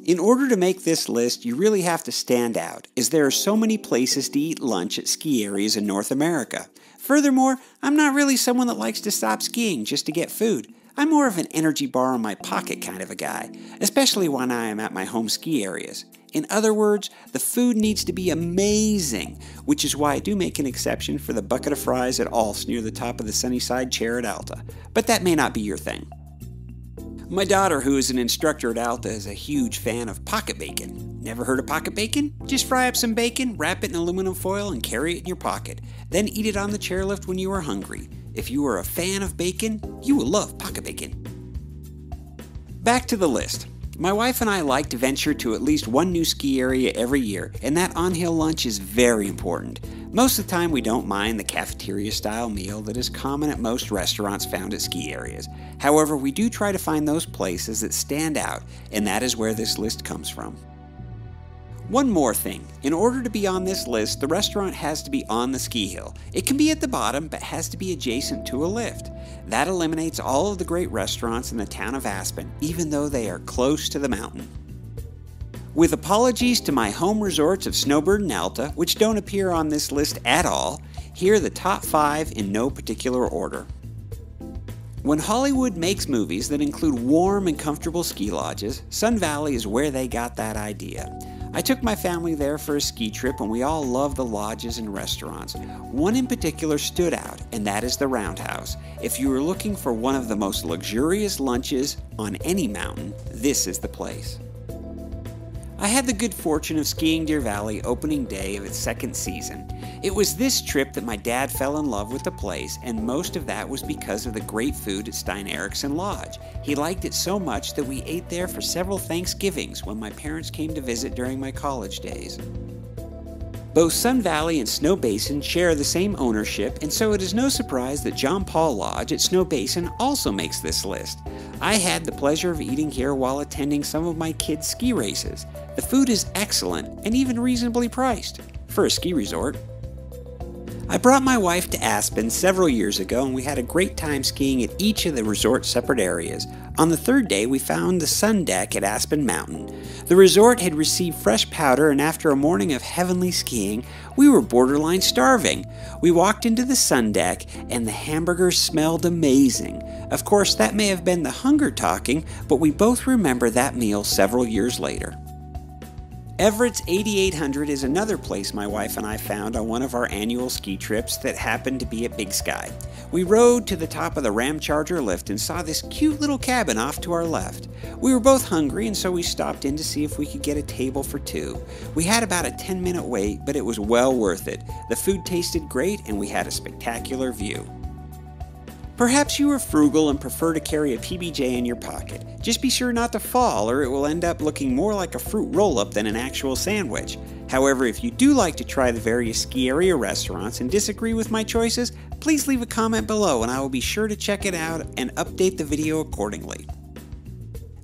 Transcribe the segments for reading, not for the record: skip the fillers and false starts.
In order to make this list, you really have to stand out, as there are so many places to eat lunch at ski areas in North America. Furthermore, I'm not really someone that likes to stop skiing just to get food. I'm more of an energy bar in my pocket kind of a guy, especially when I am at my home ski areas. In other words, the food needs to be amazing, which is why I do make an exception for the bucket of fries at Alts near the top of the Sunnyside chair at Alta. But that may not be your thing. My daughter, who is an instructor at Alta, is a huge fan of pocket bacon. Never heard of pocket bacon? Just fry up some bacon, wrap it in aluminum foil, and carry it in your pocket. Then eat it on the chairlift when you are hungry. If you are a fan of bacon, you will love pocket bacon. Back to the list. My wife and I like to venture to at least one new ski area every year, and that on-hill lunch is very important. Most of the time we don't mind the cafeteria-style meal that is common at most restaurants found at ski areas. However, we do try to find those places that stand out, and that is where this list comes from. One more thing. In order to be on this list, the restaurant has to be on the ski hill. It can be at the bottom, but has to be adjacent to a lift. That eliminates all of the great restaurants in the town of Aspen, even though they are close to the mountain. With apologies to my home resorts of Snowbird and Alta, which don't appear on this list at all, here are the top 5 in no particular order. When Hollywood makes movies that include warm and comfortable ski lodges, Sun Valley is where they got that idea. I took my family there for a ski trip and we all love the lodges and restaurants. One in particular stood out, and that is the Roundhouse. If you are looking for one of the most luxurious lunches on any mountain, this is the place. I had the good fortune of skiing Deer Valley opening day of its second season. It was this trip that my dad fell in love with the place, and most of that was because of the great food at Stein Eriksen Lodge. He liked it so much that we ate there for several Thanksgivings when my parents came to visit during my college days. Both Sun Valley and Snow Basin share the same ownership, and so it is no surprise that John Paul Lodge at Snow Basin also makes this list. I had the pleasure of eating here while attending some of my kids' ski races. The food is excellent and even reasonably priced for a ski resort. I brought my wife to Aspen several years ago and we had a great time skiing at each of the resort's separate areas. On the third day we found the sun deck at Aspen Mountain. The resort had received fresh powder, and after a morning of heavenly skiing, we were borderline starving. We walked into the sun deck and the hamburgers smelled amazing. Of course, that may have been the hunger talking, but we both remember that meal several years later. Everett's 8800 is another place my wife and I found on one of our annual ski trips that happened to be at Big Sky. We rode to the top of the Ramcharger lift and saw this cute little cabin off to our left. We were both hungry, and so we stopped in to see if we could get a table for 2. We had about a 10-minute wait, but it was well worth it. The food tasted great and we had a spectacular view. Perhaps you are frugal and prefer to carry a PBJ in your pocket. Just be sure not to fall, or it will end up looking more like a fruit roll-up than an actual sandwich. However, if you do like to try the various ski area restaurants and disagree with my choices, please leave a comment below and I will be sure to check it out and update the video accordingly.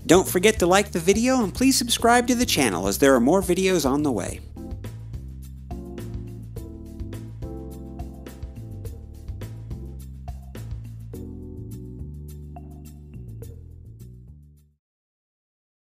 Don't forget to like the video and please subscribe to the channel as there are more videos on the way.